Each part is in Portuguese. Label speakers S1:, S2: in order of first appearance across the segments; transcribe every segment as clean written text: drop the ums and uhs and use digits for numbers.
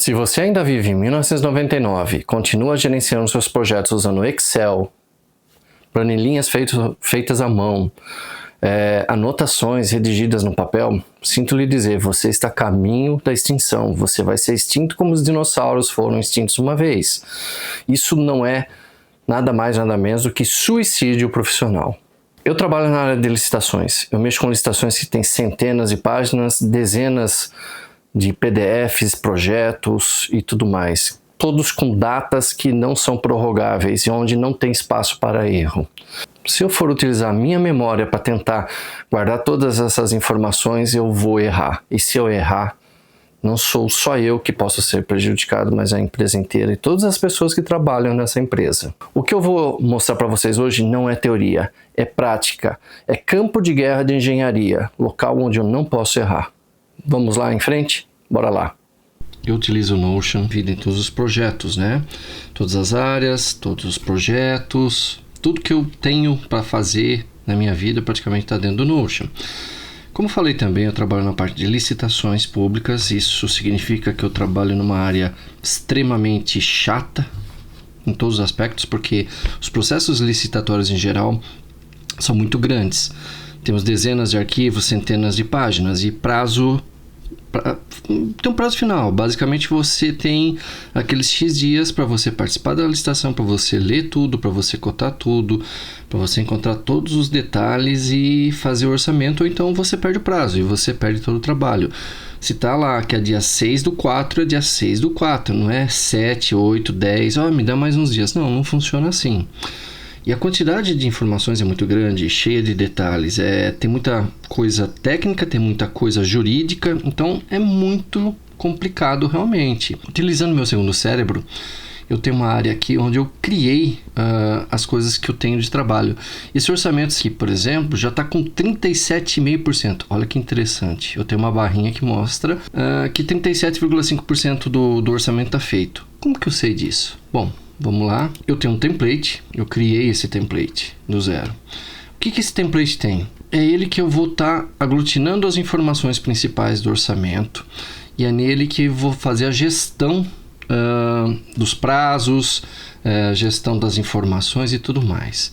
S1: Se você ainda vive em 1999 e continua gerenciando seus projetos usando Excel, planilhinhas feitas à mão, anotações redigidas no papel, sinto lhe dizer, você está a caminho da extinção. Você vai ser extinto como os dinossauros foram extintos uma vez. Isso não é nada mais, nada menos do que suicídio profissional. Eu trabalho na área de licitações. Eu mexo com licitações que têm centenas de páginas, dezenas de PDFs, projetos e tudo mais. Todos com datas que não são prorrogáveis e onde não tem espaço para erro. Se eu for utilizar a minha memória para tentar guardar todas essas informações, eu vou errar. E se eu errar, não sou só eu que posso ser prejudicado, mas a empresa inteira e todas as pessoas que trabalham nessa empresa. O que eu vou mostrar para vocês hoje não é teoria, é prática. É campo de guerra de engenharia, local onde eu não posso errar. Vamos lá em frente? Bora lá. Eu utilizo o Notion em todos os projetos, né? Todas as áreas, todos os projetos, tudo que eu tenho para fazer na minha vida praticamente está dentro do Notion. Como falei também, eu trabalho na parte de licitações públicas. Isso significa que eu trabalho numa área extremamente chata em todos os aspectos, porque os processos licitatórios em geral são muito grandes. Temos dezenas de arquivos, centenas de páginas e tem um prazo final. Basicamente você tem aqueles X dias para você participar da licitação, para você ler tudo, para você cotar tudo, para você encontrar todos os detalhes e fazer o orçamento, ou então você perde o prazo e você perde todo o trabalho. Se tá lá que é dia 6/4, é dia 6/4, não é 7, 8, 10, me dá mais uns dias. Não funciona assim. E a quantidade de informações é muito grande, cheia de detalhes. Tem muita coisa técnica, tem muita coisa jurídica, então é muito complicado realmente. Utilizando meu segundo cérebro, eu tenho uma área aqui onde eu criei as coisas que eu tenho de trabalho. Esse orçamento aqui, por exemplo, já está com 37,5%. Olha que interessante. Eu tenho uma barrinha que mostra que 37,5% do orçamento está feito. Como que eu sei disso? Bom, vamos lá. Eu tenho um template. Eu criei esse template do zero. O que esse template tem? É ele que eu vou estar aglutinando as informações principais do orçamento. E é nele que eu vou fazer a gestão dos prazos, gestão das informações e tudo mais.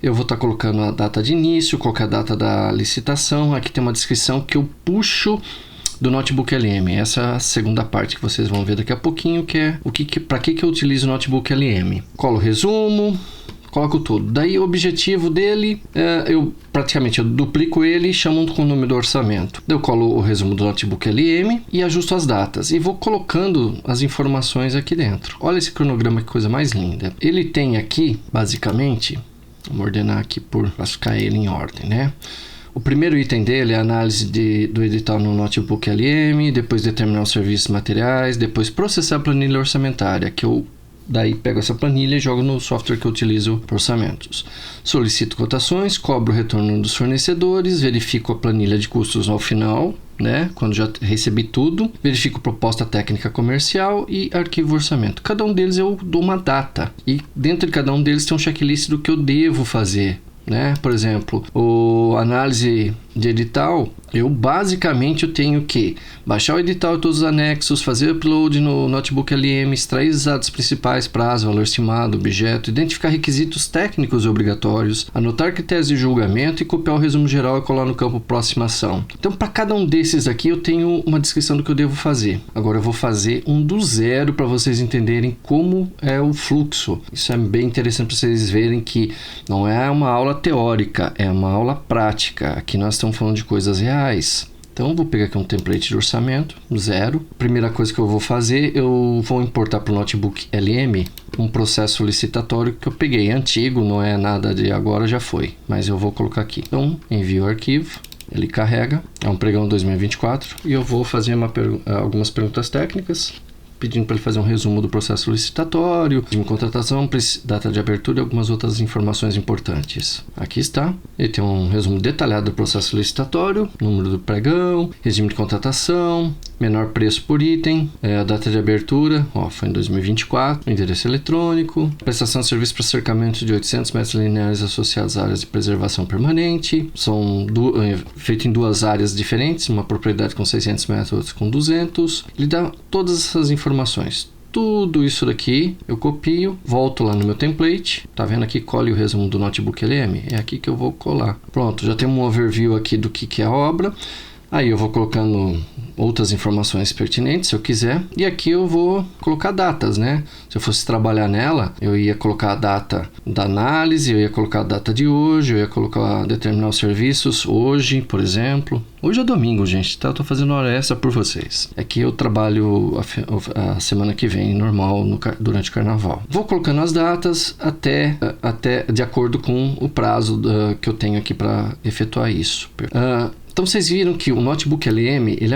S1: Eu vou estar colocando a data de início, qual que é a data da licitação. Aqui tem uma descrição que eu puxo do Notebook LM. Essa é a segunda parte que vocês vão ver daqui a pouquinho, que é para que eu utilizo o Notebook LM. Colo o resumo, coloco tudo. Daí o objetivo dele, eu duplico ele e chamo com o número do orçamento. Eu colo o resumo do Notebook LM e ajusto as datas. E vou colocando as informações aqui dentro. Olha esse cronograma, que coisa mais linda. Ele tem aqui, basicamente, vamos ordenar aqui para ficar ele em ordem, né? O primeiro item dele é a análise do edital no Notebook LM, depois determinar os serviços materiais, depois processar a planilha orçamentária, que eu daí pego essa planilha e jogo no software que eu utilizo para orçamentos. Solicito cotações, cobro o retorno dos fornecedores, verifico a planilha de custos ao final, né? Quando já recebi tudo, verifico proposta técnica comercial e arquivo orçamento. Cada um deles eu dou uma data e dentro de cada um deles tem um checklist do que eu devo fazer, né? Por exemplo, análise de edital, eu tenho que baixar o edital e todos os anexos, fazer upload no Notebook LM, extrair os dados principais, prazo, valor estimado, objeto, identificar requisitos técnicos e obrigatórios, anotar critérios de julgamento e copiar o resumo geral e colar no campo próxima ação. Então, para cada um desses aqui, eu tenho uma descrição do que eu devo fazer. Agora, eu vou fazer um do zero para vocês entenderem como é o fluxo. Isso é bem interessante para vocês verem que não é uma aula teórica, é uma aula prática. Aqui nós estamos falando de coisas reais. Então, vou pegar aqui um template de orçamento, zero. Primeira coisa que eu vou fazer, eu vou importar para o Notebook LM um processo licitatório que eu peguei, antigo, não é nada de agora, já foi. Mas eu vou colocar aqui. Então, envio o arquivo, ele carrega, é um pregão 2024, e eu vou fazer algumas perguntas técnicas, pedindo para ele fazer um resumo do processo licitatório, de contratação, data de abertura e algumas outras informações importantes. Aqui está. Ele tem um resumo detalhado do processo licitatório, número do pregão, regime de contratação, menor preço por item, a data de abertura, foi em 2024, endereço eletrônico, prestação de serviço para cercamento de 800 metros lineares associados a áreas de preservação permanente, são feito em duas áreas diferentes, uma propriedade com 600 metros, outra com 200. Ele dá todas essas informações informações. Tudo isso daqui eu copio, volto lá no meu template, tá vendo aqui, cole o resumo do Notebook LM, é aqui que eu vou colar. Pronto, já tem um overview aqui do que é a obra. Aí eu vou colocando outras informações pertinentes, se eu quiser. E aqui eu vou colocar datas, né? Se eu fosse trabalhar nela, eu ia colocar a data da análise, eu ia colocar a data de hoje, eu ia colocar determinar os serviços hoje, por exemplo. Hoje é domingo, gente, tá? Eu tô fazendo hora extra por vocês. Aqui eu trabalho a semana que vem, normal, durante o carnaval. Vou colocando as datas até de acordo com o prazo que eu tenho aqui para efetuar isso. Então vocês viram que o Notebook LM, ele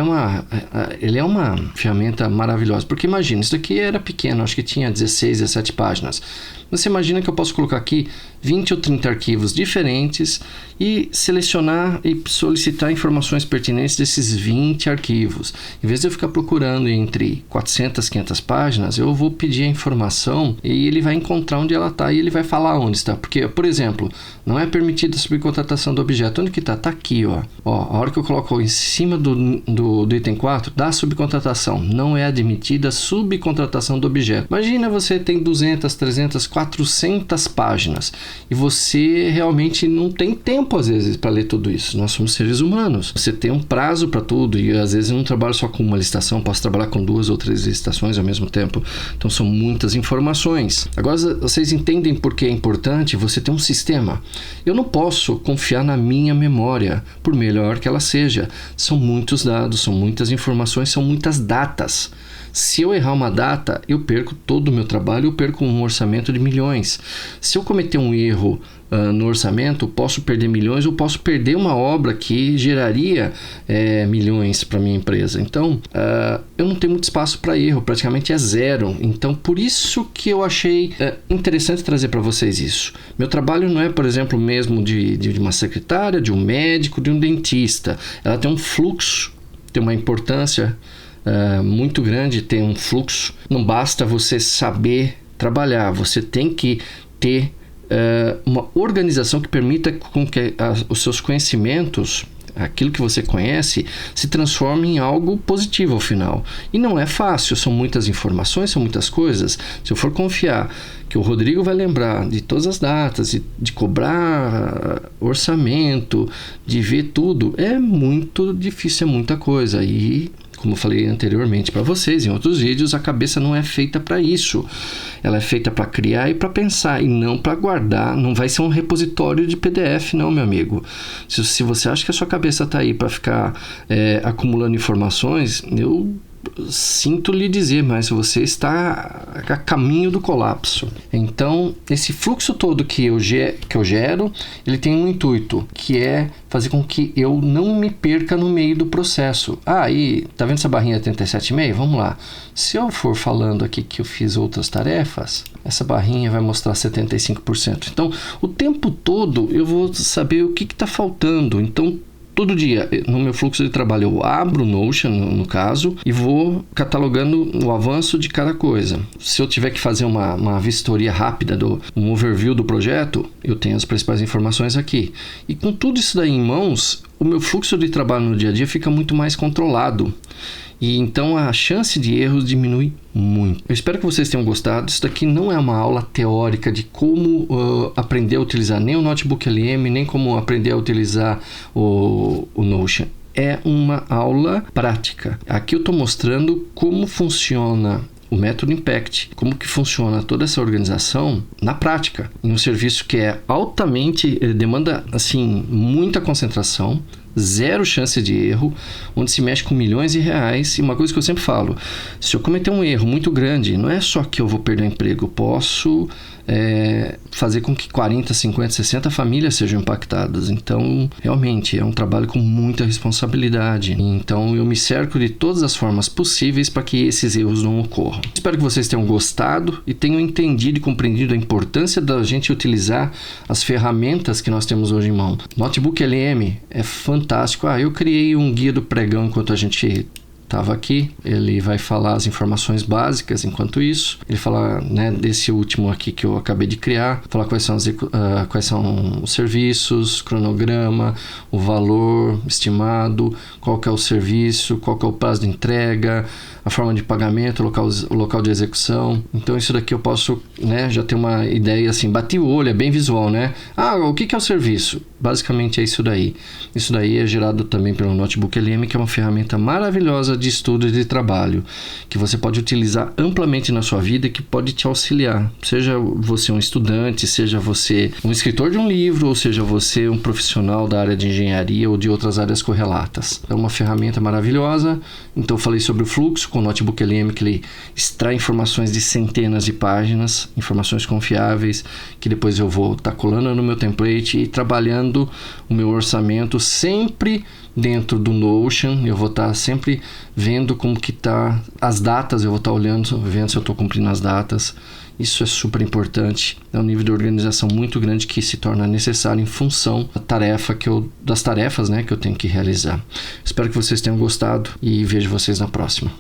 S1: é uma ferramenta maravilhosa, porque imagina, isso daqui era pequeno, acho que tinha 16, 17 páginas. Você imagina que eu posso colocar aqui 20 ou 30 arquivos diferentes e selecionar e solicitar informações pertinentes desses 20 arquivos. Em vez de eu ficar procurando entre 400, 500 páginas, eu vou pedir a informação e ele vai encontrar onde ela está e ele vai falar onde está. Porque, por exemplo, não é permitida a subcontratação do objeto. Onde que está? Está aqui, ó. A hora que eu coloco em cima do item 4, da subcontratação. Não é admitida a subcontratação do objeto. Imagina, você tem 200, 300, 400 páginas e você realmente não tem tempo às vezes para ler tudo isso. Nós somos seres humanos, você tem um prazo para tudo e às vezes eu não trabalho só com uma licitação, posso trabalhar com 2 ou 3 licitações ao mesmo tempo, então são muitas informações. Agora vocês entendem por que é importante você ter um sistema. Eu não posso confiar na minha memória, por melhor que ela seja. São muitos dados, são muitas informações, são muitas datas. Se eu errar uma data, eu perco todo o meu trabalho, eu perco um orçamento de milhões. Se eu cometer um erro no orçamento, posso perder milhões ou posso perder uma obra que geraria milhões para minha empresa. Então, eu não tenho muito espaço para erro, praticamente é zero. Então, por isso que eu achei interessante trazer para vocês isso. Meu trabalho não é, por exemplo, mesmo de uma secretária, de um médico, de um dentista. Ela tem um fluxo, tem uma importância muito grande, tem um fluxo. Não basta você saber trabalhar, você tem que ter uma organização que permita com que os seus conhecimentos, aquilo que você conhece, se transforme em algo positivo ao final. E não é fácil, são muitas informações, são muitas coisas. Se eu for confiar que o Rodrigo vai lembrar de todas as datas, de cobrar orçamento, de ver tudo, é muito difícil, é muita coisa. E como eu falei anteriormente para vocês em outros vídeos, a cabeça não é feita para isso. Ela é feita para criar e para pensar e não para guardar. Não vai ser um repositório de PDF, não, meu amigo. Se você acha que a sua cabeça está aí para ficar acumulando informações, eu sinto lhe dizer, mas você está a caminho do colapso. Então, esse fluxo todo que eu gero, ele tem um intuito, que é fazer com que eu não me perca no meio do processo. Aí, tá vendo essa barrinha 37,5? Vamos lá. Se eu for falando aqui que eu fiz outras tarefas, essa barrinha vai mostrar 75%. Então, o tempo todo eu vou saber o que está faltando. Então, todo dia, no meu fluxo de trabalho, eu abro o Notion, no caso, e vou catalogando o avanço de cada coisa. Se eu tiver que fazer uma vistoria rápida, um overview do projeto, eu tenho as principais informações aqui. E com tudo isso daí em mãos, o meu fluxo de trabalho no dia a dia fica muito mais controlado. E então a chance de erros diminui muito. Eu espero que vocês tenham gostado. Isso daqui não é uma aula teórica de como aprender a utilizar nem o Notebook LM, nem como aprender a utilizar o Notion. É uma aula prática. Aqui eu estou mostrando como funciona o método Impact, como que funciona toda essa organização na prática, em um serviço que é altamente, demanda assim muita concentração, zero chance de erro, onde se mexe com milhões de reais. E uma coisa que eu sempre falo, se eu cometer um erro muito grande, não é só que eu vou perder o emprego, eu posso fazer com que 40, 50, 60 famílias sejam impactadas. Então, realmente, é um trabalho com muita responsabilidade. Então, eu me cerco de todas as formas possíveis para que esses erros não ocorram. Espero que vocês tenham gostado e tenham entendido e compreendido a importância da gente utilizar as ferramentas que nós temos hoje em mão. Notebook LM é fantástico. Eu criei um guia do pregão enquanto a gente estava aqui, ele vai falar as informações básicas enquanto isso. Ele fala, né, desse último aqui que eu acabei de criar, falar quais são os serviços, cronograma, o valor estimado, qual que é o serviço, qual que é o prazo de entrega, a forma de pagamento, o local de execução. Então isso daqui eu posso, né, já ter uma ideia assim, bati o olho, é bem visual, né? O que é o serviço? Basicamente é isso daí. Isso daí é gerado também pelo Notebook LM, que é uma ferramenta maravilhosa de estudo e de trabalho, que você pode utilizar amplamente na sua vida e que pode te auxiliar. Seja você um estudante, seja você um escritor de um livro, ou seja você um profissional da área de engenharia ou de outras áreas correlatas. É uma ferramenta maravilhosa. Então eu falei sobre o fluxo com o Notebook LM, que ele extrai informações de centenas de páginas, informações confiáveis, que depois eu vou estar colando no meu template e trabalhando o meu orçamento sempre dentro do Notion. Eu vou estar sempre vendo como que tá as datas, eu vou estar olhando, vendo se eu estou cumprindo as datas. Isso é super importante. É um nível de organização muito grande que se torna necessário em função das tarefas, né, que eu tenho que realizar. Espero que vocês tenham gostado e vejo vocês na próxima.